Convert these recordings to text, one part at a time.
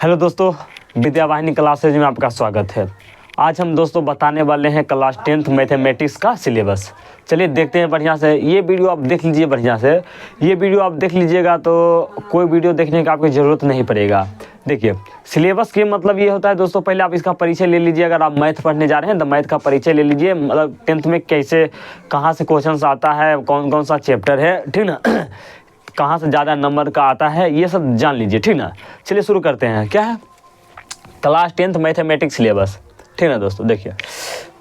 Hello दोस्तों, विद्या वाहिनी classes में आपका स्वागत है। आज हम दोस्तों बताने वाले हैं क्लास 10th मैथमेटिक्स का सिलेबस। चलिए देखते हैं बढ़िया से। ये वीडियो आप देख लीजिए बढ़िया से। ये वीडियो आप देख लीजिएगा तो कोई वीडियो देखने का आपको ज़रूरत नहीं पड़ेगा। देखिए सिलेबस के मतलब ये होता है दोस्तों, पहले आप इसका परिचय ले लीजिए। अगर आप मैथ पढ़ने जा रहे हैं तो मैथ का परिचय ले लीजिए, मतलब 10th में कैसे कहाँ से क्वेश्चन आता है, कौन कौन सा चैप्टर है, ठीक ना, कहाँ से ज़्यादा नंबर का आता है, ये सब जान लीजिए, ठीक ना। चलिए शुरू करते हैं। क्या है? क्लास 10th मैथमेटिक्स सिलेबस, ठीक ना दोस्तों। देखिए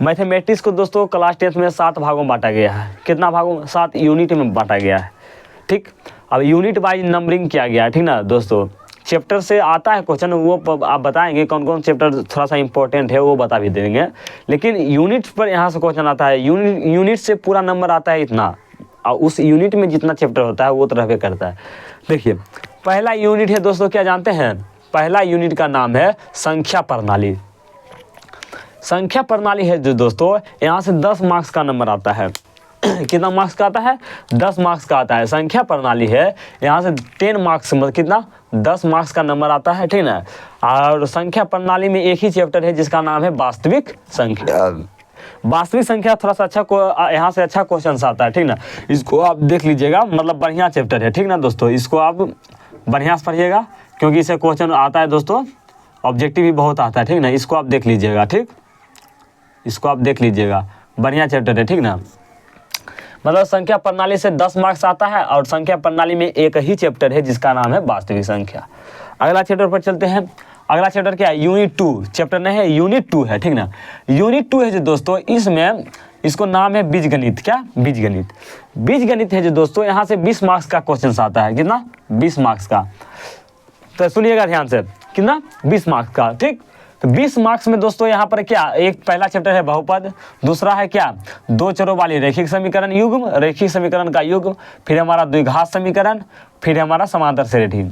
मैथमेटिक्स को दोस्तों क्लास 10th में 7 भागों में बांटा गया है। कितना भागों में? 7 यूनिट में बांटा गया है, ठीक। अब यूनिट वाइज नंबरिंग किया गया है, ठीक ना दोस्तों। चैप्टर से आता है क्वेश्चन, वो आप बताएंगे कौन कौन चैप्टर थोड़ा सा इंपॉर्टेंट है, वो बता भी देंगे। लेकिन यूनिट पर यहाँ से क्वेश्चन आता है। यूनिट से पूरा नंबर आता है इतना, और उस यूनिट में जितना चैप्टर होता है वो तो रहबे करता है। देखिए पहला यूनिट है दोस्तों, क्या जानते हैं? पहला यूनिट का नाम है संख्या प्रणाली। संख्या प्रणाली है जो दोस्तों, यहाँ से 10 मार्क्स का नंबर आता है। कितना मार्क्स का आता है? 10 मार्क्स का आता है। संख्या प्रणाली है, यहाँ से 10 मार्क्स, मतलब कितना? 10 मार्क्स का नंबर आता है, ठीक ना। और संख्या प्रणाली में एक ही चैप्टर है जिसका नाम है वास्तविक संख्या। वास्तविक संख्या थोड़ा सा अच्छा यहाँ से अच्छा क्वेश्चन आता है, ठीक ना। इसको आप देख लीजिएगा, मतलब बढ़िया चैप्टर है, ठीक ना दोस्तों। इसको आप बढ़िया से पढ़िएगा क्योंकि इससे क्वेश्चन आता है दोस्तों, ऑब्जेक्टिव भी बहुत आता है, ठीक ना। इसको आप देख लीजिएगा, ठीक। इसको आप देख लीजिएगा, बढ़िया चैप्टर है, ठीक ना। मतलब संख्या प्रणाली से 10 मार्क्स आता है, और संख्या प्रणाली में एक ही चैप्टर है जिसका नाम है वास्तविक संख्या। अगला चैप्टर पर चलते हैं। अगला चैप्टर क्या है? यूनिट 2। चैप्टर नहीं है, यूनिट 2 है, ठीक ना। यूनिट 2 है जो दोस्तों, इसमें इसको नाम है बीजगणित। क्या? बीजगणित। बीजगणित है जो दोस्तों, यहाँ से 20 मार्क्स का क्वेश्चन आता है। कितना? 20 मार्क्स का। तो सुनिएगा ध्यान से, कितना? 20 मार्क्स का, ठीक। तो 20 मार्क्स में दोस्तों यहाँ पर क्या, एक पहला चैप्टर है बहुपद, दूसरा है क्या, दो चरों वाली रैखिक समीकरण युग्म, रैखिक समीकरण का युग्म, फिर हमारा द्विघात समीकरण, फिर हमारा समांतर श्रेणी।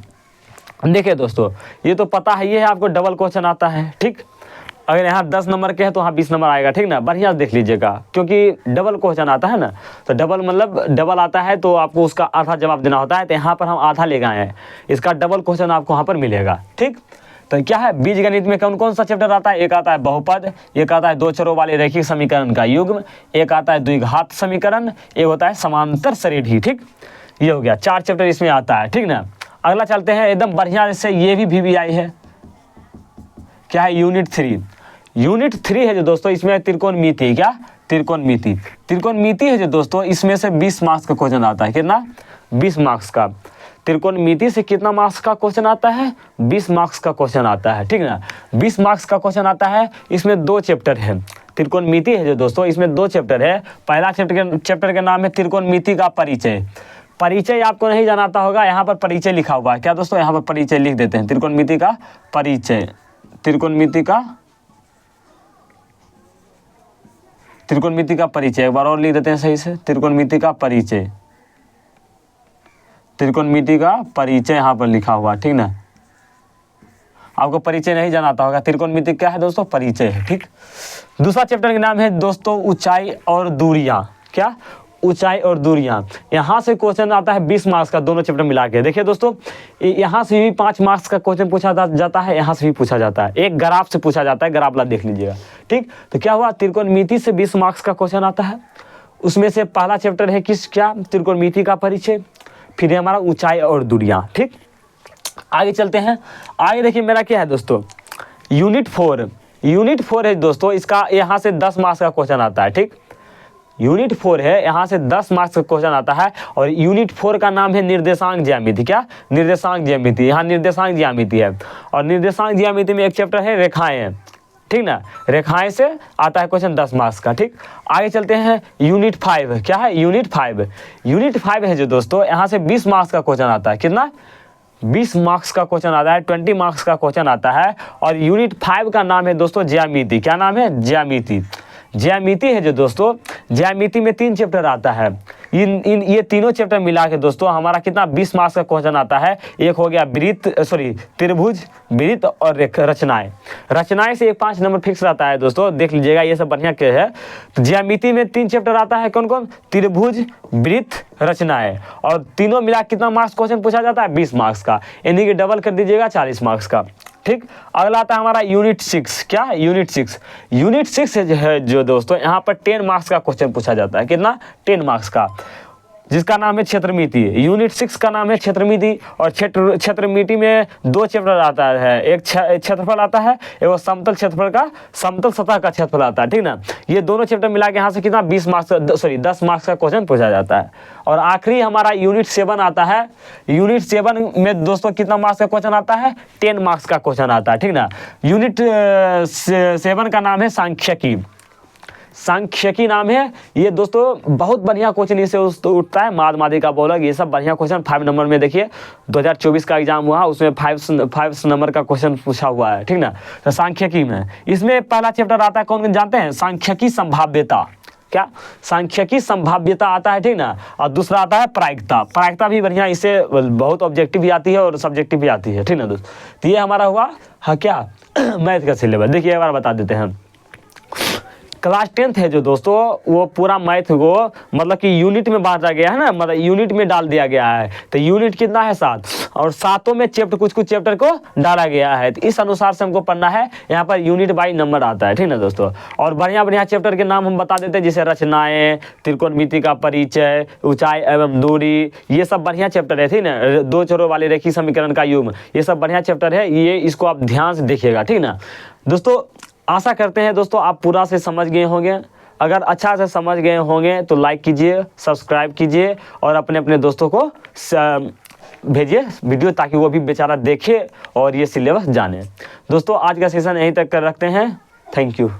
देखिए दोस्तों, ये तो पता है, ये है आपको डबल क्वेश्चन आता है, ठीक। अगर यहाँ 10 नंबर के हैं तो वहाँ 20 नंबर आएगा, ठीक ना। बढ़िया देख लीजिएगा क्योंकि डबल क्वेश्चन आता है ना, तो डबल मतलब डबल आता है तो आपको उसका आधा जवाब देना होता है। तो यहाँ पर हम आधा ले गए हैं, इसका डबल क्वेश्चन आपको वहाँ पर मिलेगा, ठीक। तो क्या है, बीजगणित में कौन कौन सा चैप्टर आता है? एक आता है बहुपद, एक आता है दो चरों वाले रैखिक समीकरण का युग्म, एक आता है द्विघात समीकरण, एक होता है समांतर श्रेणी, ठीक। ये हो गया, 4 चैप्टर इसमें आता है, ठीक ना। अगला चलते हैं एकदम बढ़िया से, ये भी VBI है। क्या है? यूनिट 3। यूनिट 3 है जो दोस्तों, इसमें त्रिकोणमिति। क्या? त्रिकोणमिति। त्रिकोणमिति है जो दोस्तों, इसमें से 20 मार्क्स का क्वेश्चन आता है। कितना? 20 मार्क्स का। त्रिकोणमिति से कितना मार्क्स का क्वेश्चन आता है? 20 मार्क्स का क्वेश्चन आता है, ठीक ना। 20 मार्क्स का क्वेश्चन आता है। इसमें 2 चैप्टर है। त्रिकोणमिति है जो दोस्तों, इसमें 2 चैप्टर है। पहला चैप्टर का नाम है त्रिकोणमिति का परिचय। परिचय आपको नहीं जानाता होगा, यहाँ पर परिचय लिखा हुआ है। क्या दोस्तों? यहाँ पर परिचय लिख देते हैं, त्रिकोणमिति का परिचय। त्रिकोणमिति का परिचय, एक बार और लिख देते हैं सही से, त्रिकोणमिति का परिचय। त्रिकोणमिति का परिचय यहाँ पर लिखा हुआ, ठीक ना। आपको परिचय नहीं जानाता होगा, त्रिकोणमिति क्या है दोस्तों? परिचय है, ठीक। दूसरा चैप्टर का नाम है दोस्तों ऊंचाई और दूरियां। क्या? ऊंचाई और दूरियां। यहाँ से क्वेश्चन आता है 20 मार्क्स का, दोनों चैप्टर मिला के। देखिए दोस्तों, यहाँ से भी 5 मार्क्स का क्वेश्चन पूछा जाता है, यहाँ से भी पूछा जाता है। एक ग्राफ से पूछा जाता है, ग्राफ ला देख लीजिएगा, ठीक। तो क्या हुआ, त्रिकोणमिति से 20 मार्क्स का क्वेश्चन आता है। उसमें से पहला चैप्टर है किस? क्या? त्रिकोणमिति का परिचय। फिर हमारा ऊंचाई और दूरियां, ठीक। आगे चलते हैं। आगे देखिए मेरा क्या है दोस्तों, यूनिट 4। यूनिट 4 है दोस्तों, इसका यहाँ से 10 मार्क्स का क्वेश्चन आता है, ठीक। यूनिट 4 है, यहाँ से 10 मार्क्स का क्वेश्चन आता है। और यूनिट 4 का नाम है निर्देशांक ज्यामिति। क्या? निर्देशांक ज्यामिति। यहाँ निर्देशांक ज्यामिति है, और निर्देशांक ज्यामिति में एक चैप्टर है रेखाएं, ठीक ना। रेखाएं से आता है क्वेश्चन 10 मार्क्स का, ठीक। आगे चलते हैं यूनिट 5। क्या है? यूनिट 5। यूनिट 5 है जो दोस्तों, यहाँ से 20 मार्क्स का क्वेश्चन आता है। कितना? 20 मार्क्स का क्वेश्चन आता है, 20 मार्क्स का क्वेश्चन आता है। और यूनिट 5 का नाम है दोस्तों ज्यामिति। क्या नाम है? ज्यामिति। ज्यामिति है जो दोस्तों, ज्यामिति में 3 चैप्टर आता है। ये तीनों चैप्टर मिला के दोस्तों हमारा कितना 20 मार्क्स का क्वेश्चन आता है। एक हो गया त्रिभुज, वृत्त और रचनाएं। रचनाएं से 5 नंबर फिक्स रहता है दोस्तों, देख लीजिएगा, ये सब बढ़िया के है। तो ज्यामिति में 3 चैप्टर आता है, कौन कौन? त्रिभुज, वृत्त, रचनाएं। और तीनों मिला कितना मार्क्स क्वेश्चन पूछा जाता है? 20 मार्क्स का, यानी कि डबल कर दीजिएगा 40 मार्क्स का। ठीक। अगला आता है हमारा यूनिट 6। क्या? यूनिट 6 है जो दोस्तों, यहाँ पर 10 मार्क्स का क्वेश्चन पूछा जाता है। कितना? 10 मार्क्स का, जिसका नाम है क्षेत्रमिति। यूनिट 6 का नाम है क्षेत्रमिति, और क्षेत्रमिति में 2 चैप्टर आता है, एक क्षेत्रफल आता है, एक समतल क्षेत्रफल का, समतल सतह का क्षेत्रफल आता है, ठीक ना। ये दोनों चैप्टर मिला के यहाँ से कितना 10 मार्क्स का क्वेश्चन पूछा जाता है। और आखिरी हमारा यूनिट 7 आता है। यूनिट 7 में दोस्तों कितना मार्क्स का क्वेश्चन आता है? 10 मार्क्स का क्वेश्चन आता है, ठीक ना। यूनिट 7 का नाम है सांख्यिकी। सांख्यिकी नाम है ये दोस्तों, बहुत बढ़िया क्वेश्चन इससे उठता है। माध्यमिका बोलक, ये सब बढ़िया क्वेश्चन 5 नंबर में। देखिए 2024 का एग्जाम हुआ, उसमें 5 नंबर का क्वेश्चन पूछा हुआ है, ठीक ना। तो सांख्यिकी में इसमें पहला चैप्टर आता है, कौन जानते हैं? सांख्यिकी संभाव्यता। क्या? सांख्यिकी संभाव्यता आता है, ठीक ना। और दूसरा आता है प्रायिकता। प्रायिकता भी बढ़िया, इससे बहुत ऑब्जेक्टिव भी आती है और सब्जेक्टिव भी आती है, ठीक ना दोस्त। तो ये हमारा हुआ हाँ क्या मैथ का सिलेबस। देखिए एक बार बता देते हैं। क्लास 10th है जो दोस्तों, वो पूरा मैथ को मतलब कि यूनिट में बांटा गया है ना, मतलब यूनिट में डाल दिया गया है। तो यूनिट कितना है? 7, और 7 में चैप्टर कुछ चैप्टर को डाला गया है। तो इस अनुसार से हमको पढ़ना है। यहाँ पर यूनिट बाई नंबर आता है, ठीक ना दोस्तों। और बढ़िया चैप्टर के नाम हम बता देते हैं, जैसे रचनाएं, त्रिकोणमिति का परिचय, ऊंचाई एवं दूरी, ये सब बढ़िया चैप्टर है, ठीक ना। 2 छोरों वाले रेखीय समीकरण का युग्म, ये सब बढ़िया चैप्टर है। ये इसको आप ध्यान से देखिएगा, ठीक ना दोस्तों। आशा करते हैं दोस्तों आप पूरा से समझ गए होंगे। अगर अच्छा से समझ गए होंगे तो लाइक कीजिए, सब्सक्राइब कीजिए और अपने दोस्तों को भेजिए वीडियो, ताकि वो भी बेचारा देखे और ये सिलेबस जाने। दोस्तों आज का सेशन यहीं तक कर रखते हैं। Thank you.